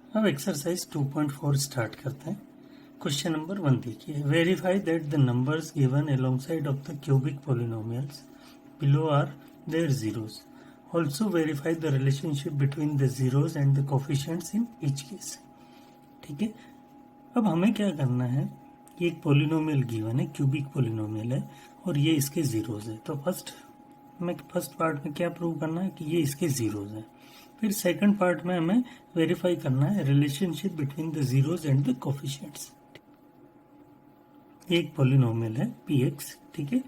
अब exercise 2.4 start करते हैं। क्वेश्चन नंबर 1 देखिए, verify that the numbers given alongside of the cubic polynomials below are their zeros. Also verify the relationship between the zeros and the coefficients in each case. ठीक है, अब हमें क्या करना है, ये एक पॉलिनोमियल गिवन है, क्यूबिक पॉलिनोमियल है और ये इसके जीरोस है। तो फर्स्ट पार्ट में क्या प्रूव करना है कि ये इसके जीरोस है। फिर सेकंड पार्ट में हमें वेरीफाई करना है relationship between the zeros and the coefficients. एक पॉलिनोमियल है px, ठीक है।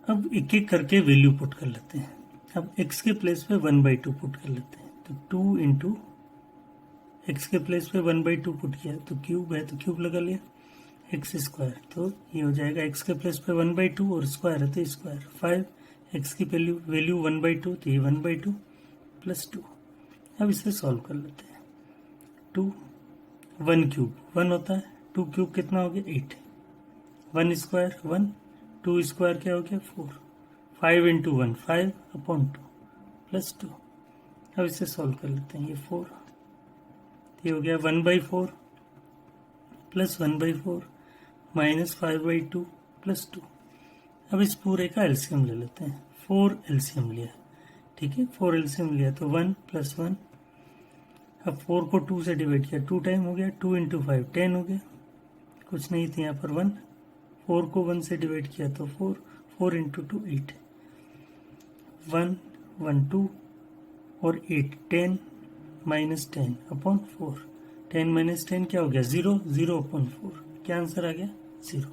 अब एक एक करके वैल्यू पुट कर लेते हैं। अब x के प्लेस पे 1/2 पुट कर लेते हैं, तो 2 इंटू एक्स के प्लेस पे 1/2 पुट किया तो क्यूब है, तो क्यूब लगा लिया, एक्स स्क्वायर, तो ये हो जाएगा x के प्लेस पे 1/2 और स्क्वायर है तो स्क्वायर, 5 x की वैल्यू 1/2 तो ये 1/2 प्लस 2। अब इसे सॉल्व कर लेते हैं। 2 1 क्यूब 1 होता है, 2 क्यूब कितना हो गया 8, 1 स्क्वायर 1, 2 स्क्वायर क्या हो गया 4, 5 इंटू 1 5/2 प्लस 2। अब इसे सॉल्व कर लेते हैं। ये 4, ये हो गया 1/4 प्लस 1/4 माइनस 5/2 प्लस 2। अब इस पूरे का एलसीएम ले लेते हैं। 4 एलसीएम लिया, ठीक है, 4 एलसीएम लिया तो 1 प्लस 1। अब 4 को 2 से डिवाइड किया, 2 टाइम हो गया, 2 इंटू 5 10 हो गया, कुछ नहीं थी यहाँ पर 1। 4 को 1 से डिवाइड किया तो 4, 4 इंटू 2 8, 1 1 2 और 8 10 माइनस 10 अपॉन 4, 10 माइनस 10 क्या हो गया 0, 0/4। क्या आंसर आ गया 0।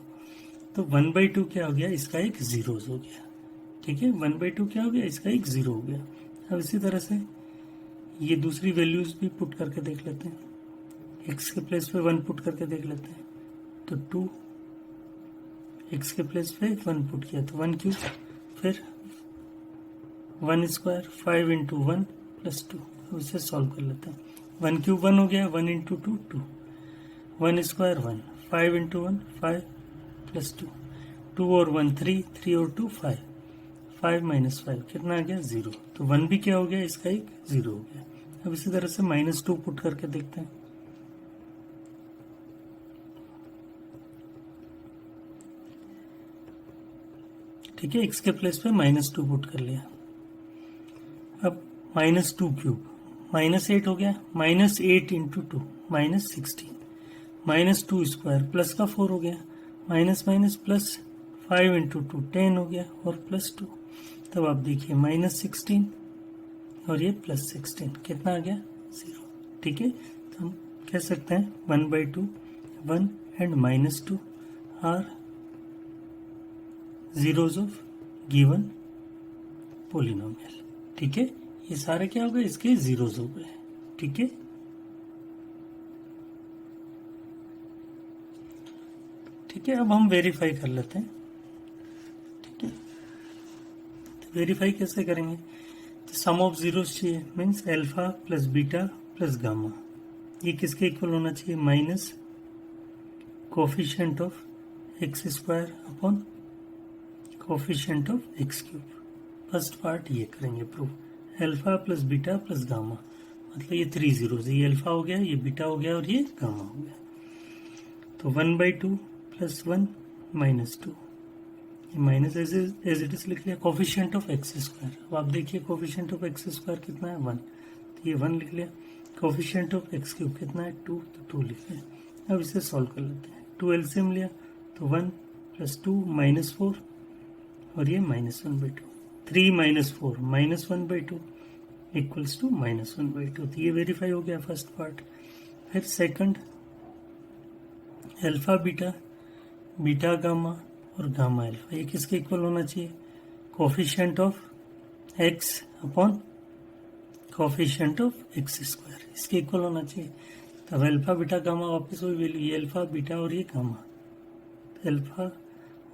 तो 1/2 क्या हो गया, इसका एक जीरोस हो गया, ठीक है, 1/2 क्या हो गया, इसका एक जीरो हो गया। अब इसी तरह से ये दूसरी वैल्यूज भी पुट करके देख लेते हैं। x के प्लेस पे 1 पुट करके देख लेते हैं, तो 2 x के प्लेस पे 1 पुट किया तो 1 क्यूब, फिर 1 स्क्वायर 5 इंटू 1 प्लस 2। अब इसे सॉल्व कर लेते हैं। 1 क्यूब 1 हो गया, 1 इंटू 2 2, 1 स्क्वायर 1, 5 इंटू 1 5 प्लस 2, 2 और 1 3, 3 और 2 5, 5 माइनस 5 कितना आ गया 0। तो 1 भी क्या हो गया, इसका एक 0 हो गया। अब इसी तरह से -2 पुट करके देखते हैं। ठीक है, x के प्लेस पे -2 पुट कर लिया। अब -2 क्यूब -8 हो गया, -8 इंटू 2 -16, -2 स्क्वायर प्लस का 4 हो गया, माइनस माइनस प्लस 5 इंटू 2 10 हो गया और प्लस 2। तब आप देखिए -16 और ये +16 कितना आ गया 0। ठीक है, तो हम कह सकते हैं 1/2 1 and -2 are zeros of given polynomial. ठीक है, ये सारे क्या हो गए, इसके जीरोज हो गए। ठीक है, ठीक है, अब हम वेरीफाई कर लेते हैं। ठीक है, तो वेरीफाई कैसे करेंगे, तो सम ऑफ जीरोस चाहिए, means alpha plus beta plus gamma, ये किसके इक्वल होना चाहिए, minus coefficient of x square upon coefficient of x cube. First part ये करेंगे proof, alpha plus beta plus gamma, मतलब ये 3 जीरोस है, ये अल्फा हो गया, ये बीटा हो गया और ये गामा हो गया। तो 1/2 प्लस 1 -2, ये माइनस एज इट इज लिख लिया। कोफिशिएंट ऑफ एक्स स्क्वायर, अब आप देखिए कोफिशिएंट ऑफ एक्स स्क्वायर कितना है 1, तो ये 1 लिख लिया। कोफिशिएंट ऑफ एक्स क्यूब कितना है 2, तो 2 लिख लिया। अब इसे सॉल्व कर लेते हैं। 2 एलसीएम लिया तो 1 + 2 -4 और ये -1/2, 3 - 4 -1/2 इक्वल्स टू -1/2। तो ये वेरीफाई हो गया फर्स्ट पार्ट। फिर second, alpha beta, beta gamma और गामा अल्फा, ये किसके इक्वल होना चाहिए, coefficient of x upon coefficient of x square, इसके इक्वल होना चाहिए। तब अल्फा बीटा गामा वापस वही वैल्यू, ये अल्फा बीटा और ये गामा, अल्फा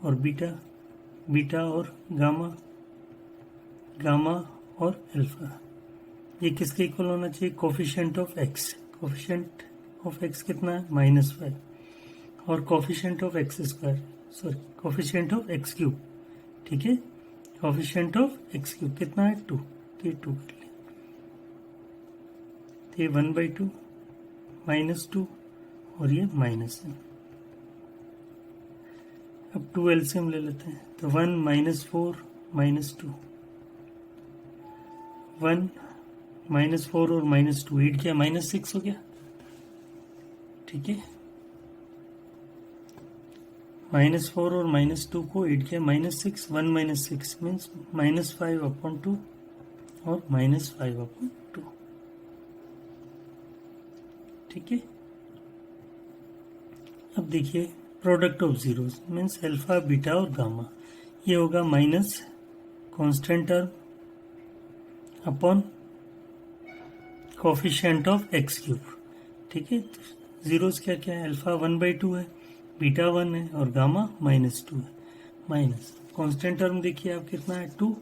और बीटा, बीटा और गामा, गामा और अल्फा, ये किसके इक्वल होना चाहिए, coefficient of x, coefficient of x कितना है -5 और coefficient of x square, sorry coefficient of x cube. ठीक है, कोफिशिएंट ऑफ एक्स क्यूब कितना है 2, तो ये 2 कर लिया। तो ये 1/2 -2 और ये माइनस है। अब 2 एलसीएम ले लेते हैं, तो 1 -4 -2, 1 -4 और -2 8 किया -6 हो गया। ठीक है, -4 और -2 को 8 किया -6, 1 -6 मीन्स -5/2 और -5/2। ठीक है, अब देखिए product of zeros means alpha beta और गामा, ये होगा minus constant term upon coefficient of x cube. ठीक है, तो जीरोस क्या क्या है, अल्फा 1/2 है, बीटा 1 है और गामा -2 है। माइनस कांस्टेंट टर्म देखिए आप कितना है 2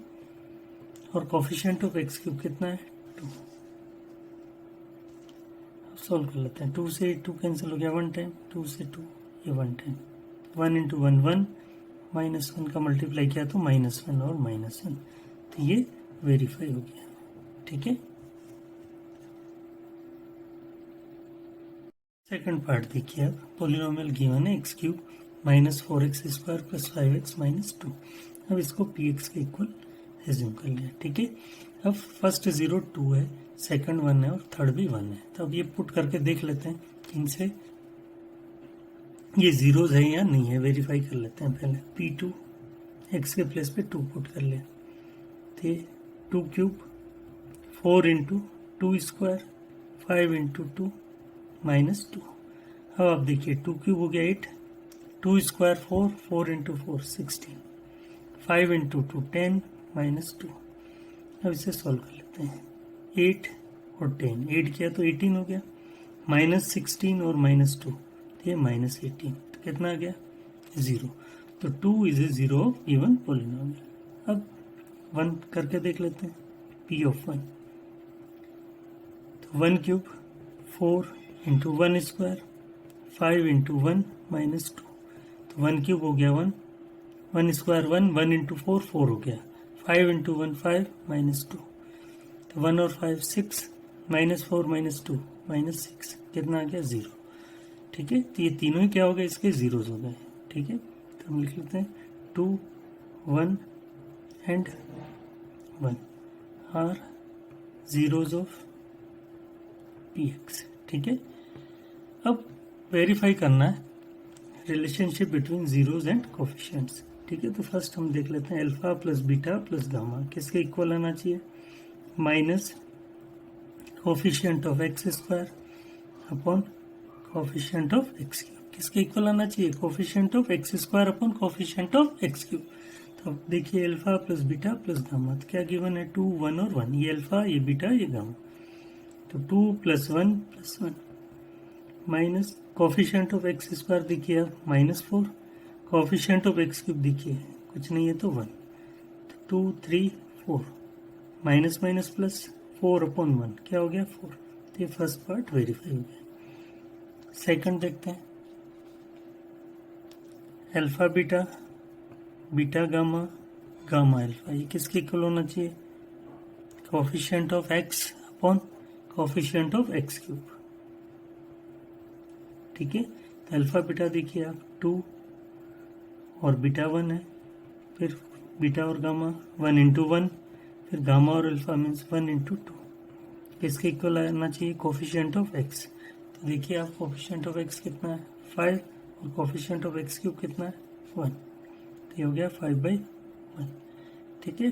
और कोफिशिएंट ऑफ एक्स क्यूब कितना है 2। सॉल्व कर लेते हैं, 2 से 2 कैंसिल हो गया 1 टाइम, 2 से 2 ये 1 टाइम, 1 × 1 1, -1 का मल्टीप्लाई किया तो -1 और -1, तो ये वेरीफाई हो गया। ठीक है, सेकंड पार्ट देखिए अब, पोलिनोमियल गिवन है x³ -4x² + 5x - 2। अब इसको px के इक्वल एज्यूम कर लिया। ठीक है, अब फर्स्ट 0 2 है, सेकंड 1 है और थर्ड भी 1 है, तो अब ये पुट करके देख लेते हैं इनसे ये जीरोज है या नहीं है, वेरीफाई कर लेते हैं। पहले p2 x के प्लेस पे 2 पुट कर लिया, तो 2³ 4 × 2² 5 × 2 -2। अब आप देखिए 2³ हो गया 8, 2² 4, 4 × 4 16, 5 × 2 10 -2। अब इसे सॉल्व कर लेते हैं, 8 और 10, 8 किया तो 18 हो गया, -16 और -2 तो ये -18, तो कितना आ गया 0। तो 2 is a 0 of given polynomial. अब 1 करके देख लेते हैं, p ऑफ 1, तो 1³ 4 × 1² 5 × 1 -2, तो 1³ हो गया 1, 1² 1, 1 × 4 4 हो गया, 5 × 1 5 -2, तो 1 और 5 6, -4 -2 -6, कितना आ गया 0। ठीक है, तो ये तीनों ही क्या हो गए, इसके जीरोज हो गए। ठीक है, तो हम लिख लेते हैं 2 1 and 1 are zeros of px। ठीक है, अब वेरीफाई करना है relationship between zeros and coefficients. ठीक है, तो फर्स्ट हम देख लेते हैं alpha plus beta plus gamma किसके इक्वल आना चाहिए, minus coefficient of x² upon coefficient of x³ किसके इक्वल आना चाहिए, coefficient of x² upon coefficient of x³। तो देखिए alpha plus beta plus gamma, तो क्या गिवन है 2 1 और 1, ये अल्फा ये बीटा ये गामा, तो 2 + 1 + 1 माइनस कोफिशिएंट ऑफ x² देखिए आप -4, कोफिशिएंट ऑफ x³ देखिए कुछ नहीं है तो 1, तो 2 3 4 माइनस माइनस प्लस 4 अपॉन 1 क्या हो गया 4। तो ये फर्स्ट पार्ट वेरीफाई हो गया। सेकंड देखते हैं alpha beta beta gamma gamma alpha, ये किसके इक्वल होना चाहिए, coefficient of x upon coefficient of x³। ठीक है, तो अल्फा बीटा देखिए आप 2 और बीटा 1 है, फिर बीटा और गामा 1 × 1, फिर गामा और अल्फा मीन्स 1 × 2, किसके इक्वल आना चाहिए, कोफिशिएंट ऑफ x। तो देखिए आप कोफिशिएंट ऑफ x कितना है 5 और कोफिशिएंट ऑफ x³ कितना है 1, तो ये हो गया 5/1। ठीक है,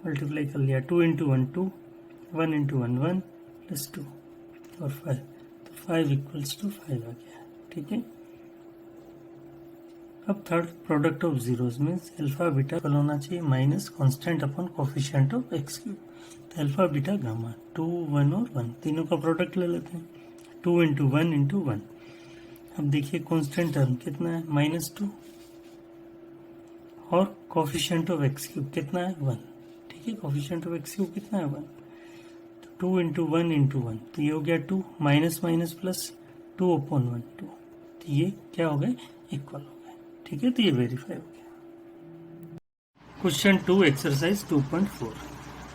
मल्टीप्लाई कर लिया 2 × 1 2, 1 × 1 1 + 2 और 5, तो 5 = 5 आ गया। ठीक है, अब third product of zeros means alpha beta equal होना चाहिए minus constant upon coefficient of x³। तो अल्फा बीटा गामा 2 1 और 1 तीनों का प्रोडक्ट ले लेते हैं, 2 × 1 × 1। अब देखिए कांस्टेंट टर्म कितना है -2 और कोफिशिएंट ऑफ x³ कितना है 1। ठीक है, कोफिशिएंट ऑफ x³ कितना है 1, तो 2 × 1 × 1, तो ये हो गया 2 माइनस माइनस प्लस 2 अपॉन 1 2, तो ये क्या हो गए इक्वल हो गए। ठीक है, तो ये वेरीफाई हो गया। Question 2 exercise 2.4,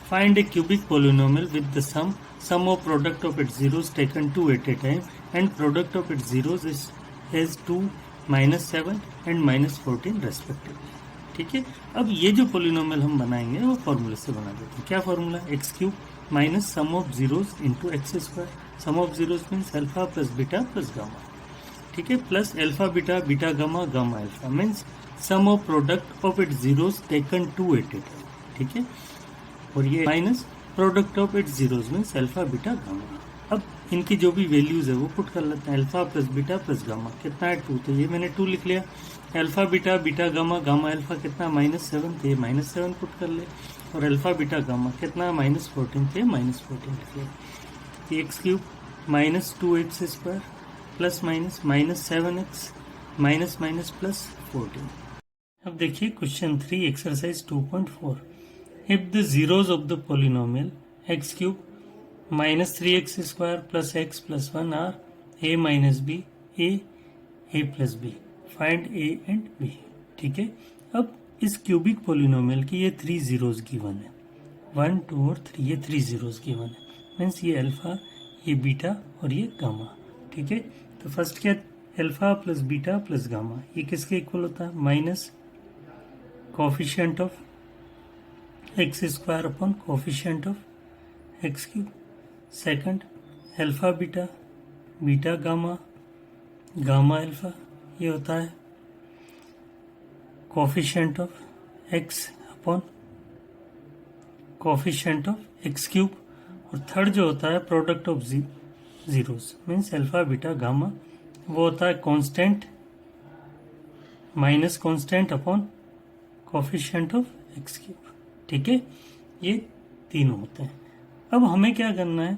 Find a cubic polynomial with the sum of product of its zeros taken 2 at a time and product of its zeros is 2, -7 and -14 respectively. ठीक है, अब ये जो पोलिनोमियल हम बनाएंगे वो फॉर्मूले से बना देते हैं. क्या formula? X cube minus sum of zeros into x square. Sum of zeros means alpha plus beta plus gamma. ठीक है, plus alpha beta beta gamma gamma alpha means sum of product of it zeros taken 2 at a time. ठीक है, और ये minus product of it zeros means alpha beta gamma. अब इनकी जो भी वैल्यूज है वो पुट कर लेते हैं. Alpha plus beta plus gamma कितना है? 2. तो ये मैंने 2 लिख लिया. Alpha beta beta gamma gamma alpha कितना? -7. तो ये -7 पुट कर ले. और अल्फा बीटा गामा कितना? -14. तो ये -14 लिख लिया. तो x cube minus 2x square plus minus -7x minus minus plus 14. अब देखिए question 3 exercise 2.4. If the zeros of the polynomial x cube -3x square plus x plus 1 are a minus B a plus b, find a and b. ठीक है, अब इस cubic polynomial की ये 3 zeros given है. 1, 2 और 3, ये 3 जीरोज गिवन है. मीन्स ये अल्फा, ये बीटा और ये गामा. ठीक है, तो फर्स्ट क्या? Alpha plus beta plus gamma, ये किसके इक्वल होता है? Minus coefficient of x square upon coefficient of x cube. Second alpha beta beta gamma gamma alpha, ये होता है coefficient of x upon coefficient of x cube. और third जो होता है product of zeros means alpha beta gamma, वो होता है constant minus constant upon coefficient of x cube. ठीक है, ये तीनों होते हैं. अब हमें क्या करना है?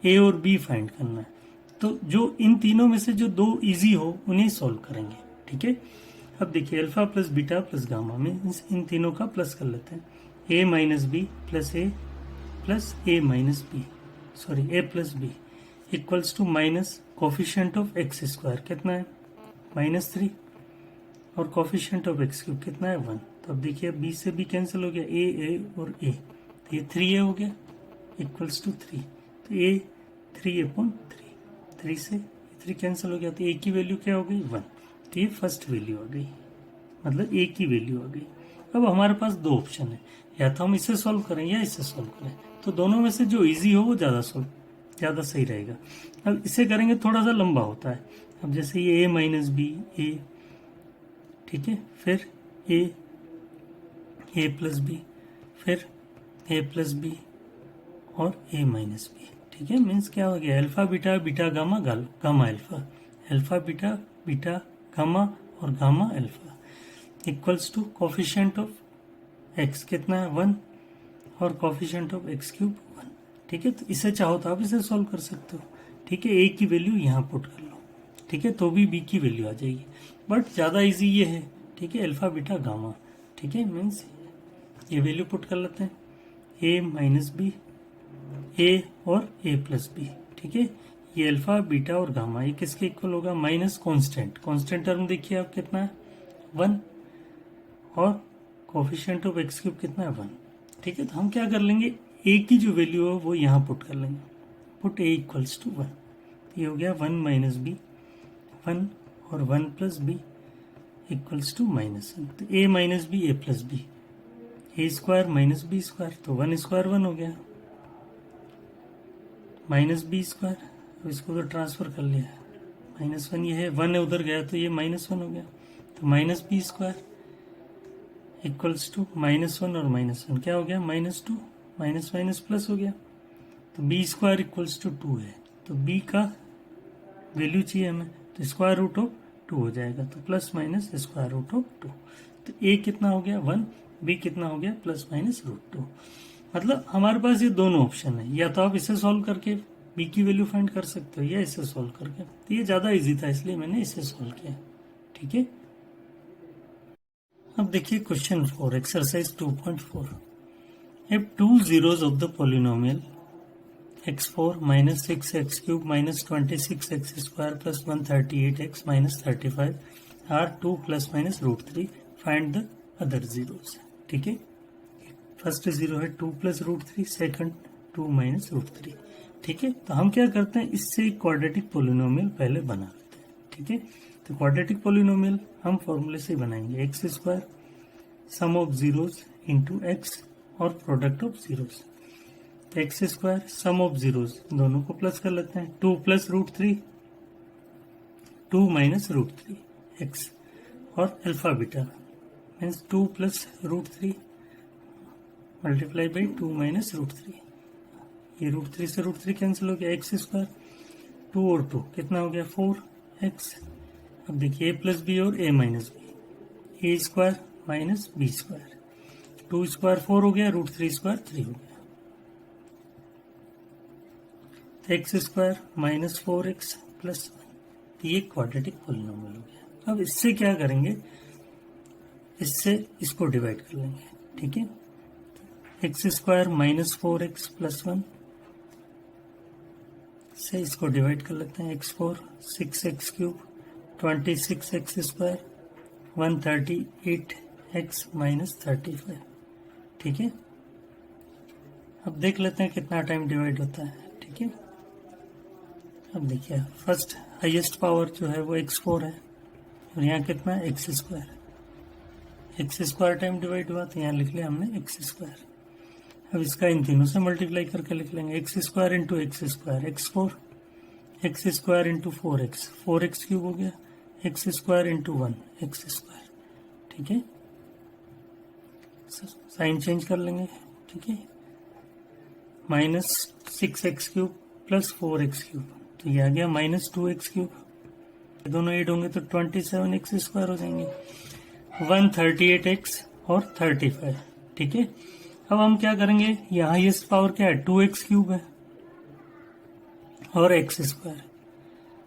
ए और बी फाइंड करना है. तो जो इन तीनों में से जो 2 इजी हो उन्हें सॉल्व करेंगे. ठीक है, अब देखिए alpha plus beta plus gamma means इन तीनों का प्लस कर लेते हैं. A minus B plus A minus B, sorry A plus B equals to minus coefficient of x square कितना है? -3 और कोफिशिएंट ऑफ एक्स क्यूब कितना है? 1. तो अब देखिए बी से बी कैंसिल हो गया, ए और ए, तो ये 3a हो गया इक्वल्स टू 3. तो ए 3 अपॉन 3 से 3 कैंसिल हो गया, तो ए की वैल्यू क्या हो गई? 1. तो ये फर्स्ट वैल्यू आ गई, मतलब ए की वैल्यू आ गई. अब हमारे पास 2 ऑप्शन है, या तो हम इसे सॉल्व करें या इसे सॉल्व करें. तो दोनों में से जो इजी हो वो ज़्यादा सही रहेगा. अब इसे करेंगे थोड़ा सा लंबा होता है. अब जैसे ये ए माइनस बी ए, ठीक है, फिर ए प्लस बी, फिर ए प्लस बी और ए माइनस बी. ठीक है, मीन्स क्या हो गया? Alpha beta beta gamma gamma alpha, alpha beta beta gamma और gamma alpha equals to coefficient of x कितना है? 1 और कोफिशिएंट ऑफ एक्स क्यूब 1. ठीक है, तो इसे चाहो तो आप इसे सॉल्व कर सकते हो. ठीक है, ए की वैल्यू यहाँ पुट कर लो. ठीक है, तो भी बी की वैल्यू आ जाएगी, बट ज़्यादा इजी ये है. ठीक है, अल्फा बीटा गामा. ठीक है, मीन्स ये वैल्यू पुट कर लेते हैं. ए माइनस बी ए और ए प्लस बी. ठीक है, ये अल्फा बीटा और गामा ये किसके इक्वल होगा? माइनस कांस्टेंट टर्म देखिए आप कितना है? 1 और कोफिशिएंट ऑफ एक्स क्यूब कितना है? 1. ठीक है, तो हम क्या कर लेंगे? ए की जो वैल्यू है वो यहाँ पुट कर लेंगे. Put a equals to 1. ये हो गया 1 माइनस बी 1 और 1 प्लस बी इक्वल्स टू -1. तो a minus B a plus b, A square minus B square, तो 1 स्क्वायर 1 हो गया माइनस बी स्क्वायर. अब इसको तो ट्रांसफर कर लिया, -1 ये है, 1 उधर गया तो ये -1 हो गया. तो minus B square equals to -1 और -1 क्या हो गया? -2 माइनस माइनस प्लस हो गया. तो बी स्क्वायर इक्वल्स टू 2 है, तो बी का वैल्यू चाहिए हमें, तो स्क्वायर रूट ऑफ 2 हो जाएगा. तो plus minus square root of 2. तो ए कितना हो गया? 1. बी कितना हो गया? Plus minus √2. मतलब हमारे पास ये दोनों ऑप्शन है, या तो आप इसे सॉल्व करके बी की वैल्यू फाइंड कर सकते हो या इसे सॉल्व करके. तो ये ज़्यादा इजी था इसलिए मैंने इसे सॉल्व किया. ठीक है, अब देखिए question 4 exercise 2.4. If 2 zeros of the polynomial x4 minus 6x cube minus 26x square plus 138x minus 35 are 2 plus minus √3, find the other zeros. ठीक है, फर्स्ट 0 है 2 plus root 3, second 2 minus root 3। ठीक है, तो हम क्या करते हैं, इससे क्वाड्रेटिक पोलिनोमियल पहले बना लेते हैं। ठीक है, तो क्वाड्रेटिक पोलिनोमियल हम फॉर्मूले से बनाएंगे, x square sum of zeros into x और product of zeros. X square sum of zeros दोनों को प्लस कर लेते हैं, 2 plus root 3, 2 minus root 3 x और alpha beta means 2 plus root 3 multiply by 2 minus root 3। ये रूट 3 से root 3 cancel हो गया, एक्स स्क्वायर 2 और 2 कितना हो गया 4x। अब देखिए ए प्लस बी और A minus B, A square minus B square, 2 square 4 हो गया, रूट 3 स्क्वायर 3 हो गया, x square minus 4x plus 1। ये क्वाड्रेटिक पोलिनोमियल हो गया। अब इससे क्या करेंगे, इससे इसको डिवाइड कर लेंगे। ठीक है, x square minus 4x plus 1 से इसको डिवाइड कर लेते हैं, x4 6x cube 26x square 138x minus 35। ठीक है, अब देख लेते हैं कितना टाइम डिवाइड होता है। ठीक है, अब देखिए फर्स्ट हाईएस्ट पावर जो है वो x4 है और यहाँ कितना है एक्स स्क्वायर टाइम डिवाइड हुआ, तो यहाँ लिख लिया हमने एक्स स्क्वायर। अब इसका इन तीनों से मल्टीप्लाई करके लिख लेंगे, x square into x square x4, x square into 4x, 4x cube हो गया, x square into 1 x square. ठीक है, साइन चेंज कर लेंगे। ठीक है, minus 6x cube plus 4x cube, तो ये आ गया माइनस 2x क्यूब, दोनों ऐड होंगे तो 27x स्क्वायर हो जाएंगे, 138x और 35। ठीक है, अब हम क्या करेंगे, यहाँ हाईएस्ट पावर क्या है 2x क्यूब है और x स्क्वायर,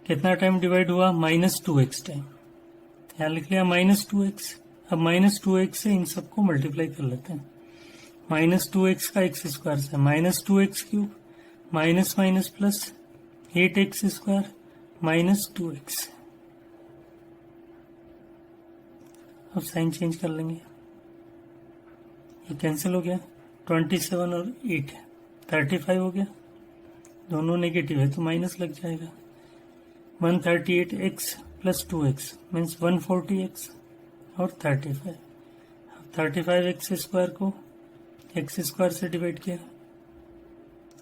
कितना टाइम डिवाइड हुआ माइनस 2x टाइम, यहाँ लिख लिया माइनस 2x। अब माइनस 2x से इन सबको मल्टीप्लाई कर लेते हैं, माइनस 2x का x स्क्वायर से minus 2x cube minus minus plus 8x square minus 2x। अब साइन चेंज कर लेंगे, ये कैंसिल हो गया, 27 और 8 35 हो गया, दोनों नेगेटिव है तो माइनस लग जाएगा, 138x plus 2x means 140x और 35। 35x स्क्वायर को एक्स स्क्वायर से डिवाइड किया,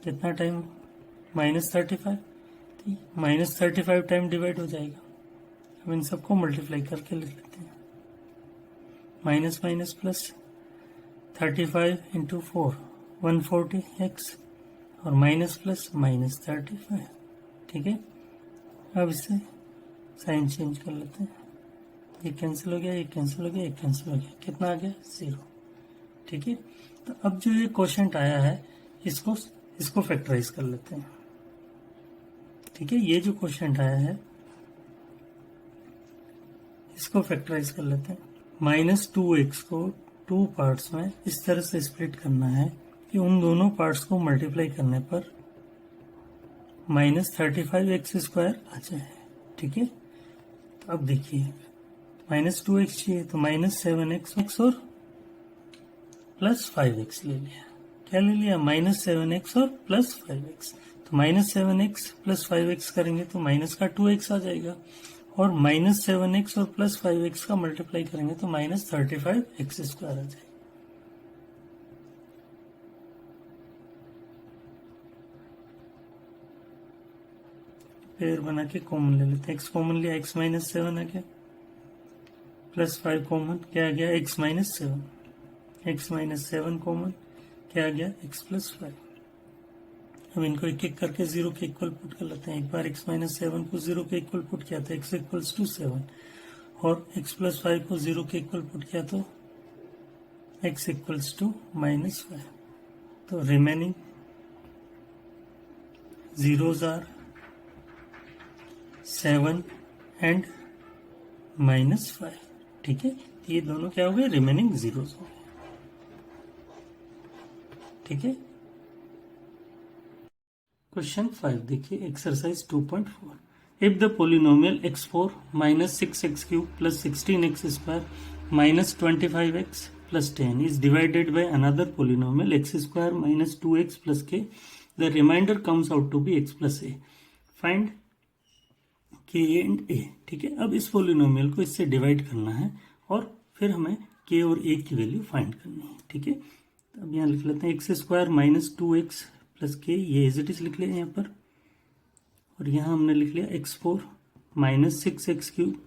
कितना time minus 35, minus 35 time divide हो जाएगा। अब इन सबको मल्टीप्लाई करके लिख लेते हैं, minus minus plus 35 into 4 140x और माइनस प्लस माइनस 35। ठीक है, अब इससे साइन चेंज कर लेते हैं, ये कैंसिल हो गया, ये कैंसिल हो गया, ये कैंसिल हो गया, कितना आ गया 0। ठीक है, तो अब जो ये क्वोशंट आया है इसको फैक्टराइज कर लेते हैं। ठीक है, ये जो क्वोशंट आया है इसको फैक्टराइज कर लेते हैं। माइनस 2x को 2 पार्ट्स में इस तरह से स्प्लिट करना है कि उन दोनों पार्ट्स को मल्टीप्लाई करने पर माइनस 35x स्क्वायर आ जाए। ठीक है, तो अब देखिए माइनस 2x चाहिए तो माइनस 7x और प्लस 5x ले लिया, क्या ले लिया माइनस 7x और प्लस 5x, तो माइनस 7x प्लस 5x करेंगे तो माइनस का 2x आ जाएगा और माइनस 7x और प्लस 5x का मल्टीप्लाई करेंगे तो माइनस 35x स्क्वायर आ जाएगा। पेयर बना के कॉमन ले लेते हैं, x कॉमन लिया x माइनस 7 आ गया, प्लस 5 कॉमन क्या आ गया x minus 7, x minus 7 common क्या आ गया x प्लस 5। अब इनको एक एक करके 0 के इक्वल पुट कर लेते हैं, एक बार x माइनस 7 को 0 के इक्वल पुट किया तो x इक्वल्स टू 7 और x प्लस 5 को 0 के इक्वल पुट किया तो x इक्वल्स टू माइनस 5। तो remaining zeros are 7 and minus 5। ठीक है, ये दोनों क्या हो गए रिमेनिंग जीरोस हो गए। ठीक है, क्वेश्चन 5 देखिए, exercise 2.4। If the polynomial x4 minus 6x cube plus 16x square minus 25x plus 10 is divided by another polynomial x square minus 2x plus k. The remainder comes out to be x plus a. Find k and a. ठीक है, अब इस polynomial को इससे divide करना है और फिर हमें k और a की वैल्यू फाइंड करनी है. ठीक है, अब यहाँ लिख लेते हैं x square minus 2x plus के, ये एज इट इज लिख लिया यहाँ पर. और यहाँ हमने लिख लिया x4 minus 6x cube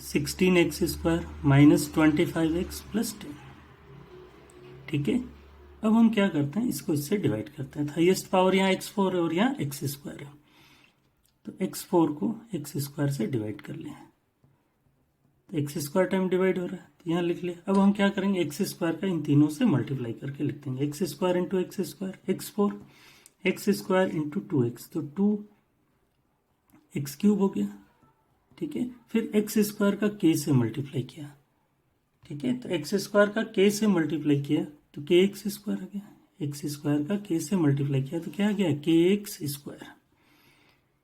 16x square minus 25x plus 10. ठीक है, अब हम क्या करते हैं, इसको इससे डिवाइड करते हैं. हाईएस्ट पावर यहाँ x4 है और यहाँ x स्क्वायर है, तो x4 को x स्क्वायर से डिवाइड कर लिया. तो एक्स स्क्वायर टाइम डिवाइड हो रहा है, तो यहाँ लिख लिया. अब हम क्या करेंगे, एक्स स्क्वायर का इन तीनों से मल्टीप्लाई करके लिख देंगे. X square into x square, x4 x square into 2x, तो 2x क्यूब हो गया. ठीक है, फिर एक्स स्क्वायर का k से मल्टीप्लाई किया. ठीक है, तो एक्स स्क्वायर का k से मल्टीप्लाई किया तो के एक्स स्क्वायर आ गया. एक्स स्क्वायर का k से मल्टीप्लाई किया तो क्या आ गया, के एक्स स्क्वायर.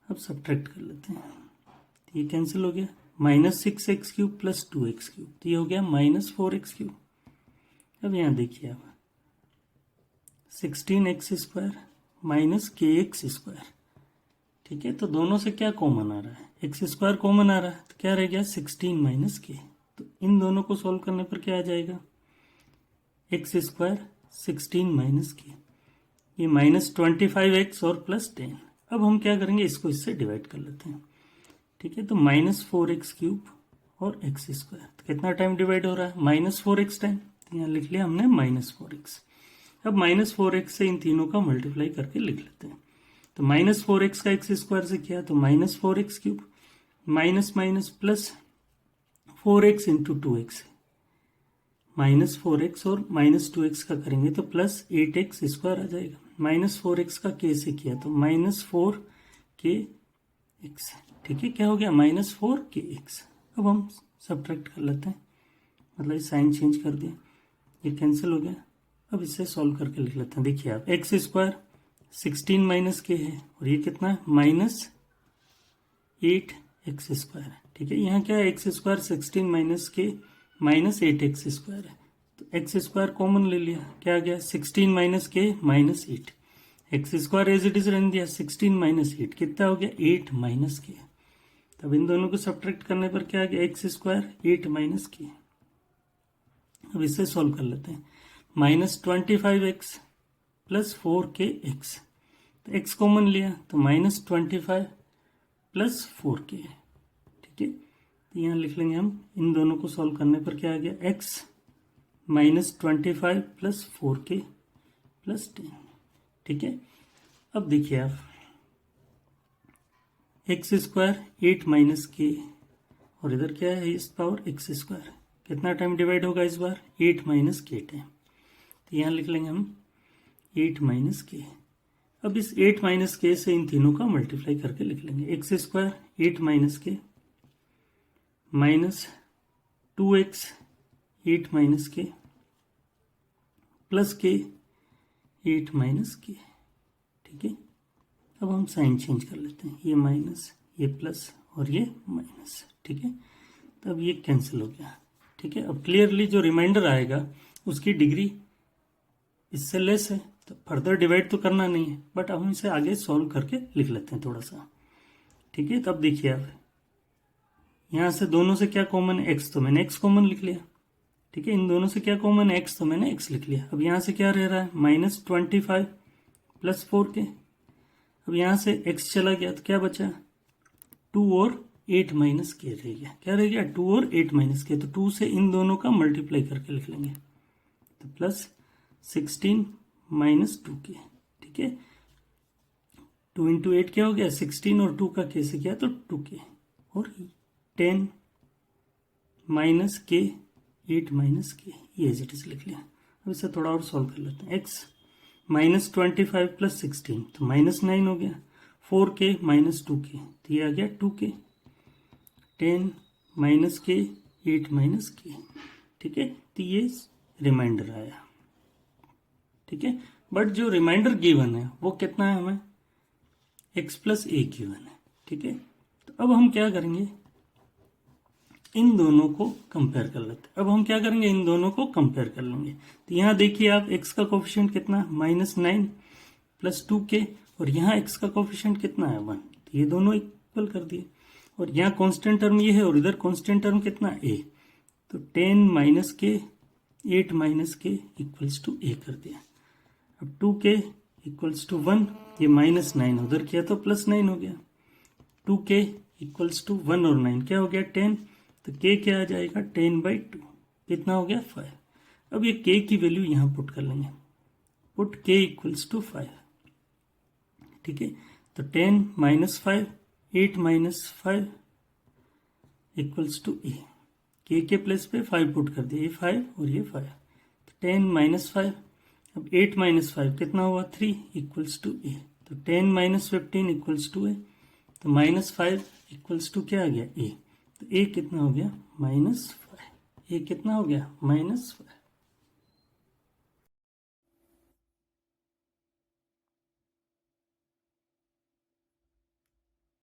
अब सब्ट्रैक्ट कर लेते हैं, तो ये कैंसिल हो गया. Minus 6x cube plus 2x cube, तो ये हो गया माइनस 4x क्यूब. अब यहाँ देखिए आप 16x स्क्वायर माइनस के एक्स स्क्वायर. ठीक है, तो दोनों से क्या कॉमन आ रहा है, एक्स स्क्वायर कॉमन आ रहा है, तो क्या रह गया 16 माइनस के. तो इन दोनों को सॉल्व करने पर क्या आ जाएगा, एक्स स्क्वायर 16 माइनस के, ये माइनस 25x और प्लस 10. अब हम क्या करेंगे, इसको इससे डिवाइड कर लेते हैं. ठीक है, तो माइनस 4x क्यूब और एक्स स्क्वायर, तो कितना टाइम डिवाइड हो रहा है, माइनस 4x टाइम. तो यहाँ लिख लिया हमने माइनस 4x. अब माइनस 4x से इन तीनों का मल्टीप्लाई करके लिख लेते हैं. तो माइनस 4x का एक्स स्क्वायर से किया तो minus 4x cube minus minus plus 4x into 2x, minus 4x और माइनस 2x का करेंगे तो प्लस 8x स्क्वायर आ जाएगा. माइनस 4x का k से किया तो माइनस 4kx. ठीक है, क्या हो गया, माइनस 4kx. अब हम सब्ट्रैक्ट कर लेते हैं, मतलब ये साइन चेंज कर दिया, ये कैंसिल हो गया. अब इसे सॉल्व करके लिख लेते हैं. देखिए आप एक्स स्क्वायर 16 माइनस के है और ये कितना है, माइनस 8x स्क्वायर है. ठीक है, यहाँ क्या है, x square 16 minus k minus 8x square है, तो एक्स स्क्वायर कॉमन ले लिया, क्या आ गया 16 minus k minus 8. X square as it is रहने दिया, 16 माइनस 8 कितना हो गया, 8 माइनस के. तब इन दोनों को सब्ट्रैक्ट करने पर क्या आ गया, एक्स स्क्वायर 8 माइनस के. अब इसे सॉल्व कर लेते हैं. माइनस 25x प्लस 4kx, तो x कॉमन लिया तो माइनस 25 प्लस 4k. ठीक है, तो यहाँ लिख लेंगे हम, इन दोनों को सॉल्व करने पर क्या आ गया, x minus 25 plus 4k plus 10. ठीक है, अब देखिए आप एक्स स्क्वायर 8 माइनस के और इधर क्या है, इस पावर एक्स स्क्वायर, कितना टाइम डिवाइड होगा इस बार, 8 माइनस के टाइम. तो यहाँ लिख लेंगे हम 8 माइनस के. अब इस 8 माइनस के से इन तीनों का मल्टीप्लाई करके लिख लेंगे. X square 8 minus k minus 2x 8 minus के प्लस के 8 माइनस के. ठीक है, अब हम साइन चेंज कर लेते हैं, ये माइनस ये प्लस और ये माइनस. ठीक है, तब ये कैंसिल हो गया. ठीक है, अब क्लियरली जो रिमाइंडर आएगा उसकी डिग्री इससे लेस है, तो फर्दर डिवाइड तो करना नहीं है, बट अब हम इसे आगे सॉल्व करके लिख लेते हैं थोड़ा सा. ठीक है, तब देखिए आप यहाँ से दोनों से क्या कॉमन है, एक्स, तो मैंने एक्स कॉमन लिख लिया. ठीक है, इन दोनों से क्या कॉमन है, एक्स, तो मैंने एक्स लिख लिया. अब यहाँ से क्या रह रहा है, माइनस 25 प्लस 4k. अब यहाँ से x चला गया तो क्या बचा, 2 और 8 माइनस के रह गया. क्या रह गया, 2 और 8 माइनस के, तो 2 से इन दोनों का मल्टीप्लाई करके लिख लेंगे, तो प्लस 16 माइनस 2k. ठीक है, 2 इंटू 8 क्या हो गया, 16 और 2 का k से किया तो 2k और 10 माइनस के 8 माइनस के, ये एज इट इज लिख लिया. अब इसे थोड़ा और सॉल्व कर लेते हैं. x माइनस 25 प्लस 16 तो माइनस 9 हो गया, 4k माइनस 2k, तो ये आ गया 2k. 10 माइनस के 8 माइनस के. ठीक है, तो ये रिमाइंडर आया. ठीक है, बट जो रिमाइंडर गिवन है वो कितना है हमें, x प्लस ए गिवन है. ठीक है, तो अब हम क्या करेंगे, इन दोनों को कंपेयर कर लेते हैं। अब हम क्या करेंगे, इन दोनों को कंपेयर कर लेंगे। तो यहाँ देखिए आप, x का कोफिशिएंट कितना, -9 प्लस 2k, और यहाँ x का कोफिशिएंट कितना है 1, तो ये दोनों इक्वल कर दिए। और यहाँ कांस्टेंट टर्म ये है और इधर कांस्टेंट टर्म कितना a, तो 10 माइनस के 8 माइनस के इक्वल्स टू a कर दिया। अब 2k इक्वल्स टू 1, ये -9 उधर किया तो +9 हो गया। 2k इक्वल्स टू 1 और 9 क्या हो गया 10, तो k क्या आ जाएगा 10/2, कितना हो गया 5। अब ये k की वैल्यू यहाँ पुट कर लेंगे, पुट k इक्वल्स टू 5, ठीक है। तो 10 minus 5, 8 minus 5 equals to a, k के प्लेस पे 5 पुट कर दिया, ये 5 और ये 5, तो 10 माइनस 5, अब 8 माइनस 5 कितना हुआ 3 इक्वल्स टू a, तो 10 माइनस 15 इक्वल्स टू a, तो -5 इक्वल्स टू क्या आ गया a, तो a कितना हो गया -5, a कितना हो गया -5।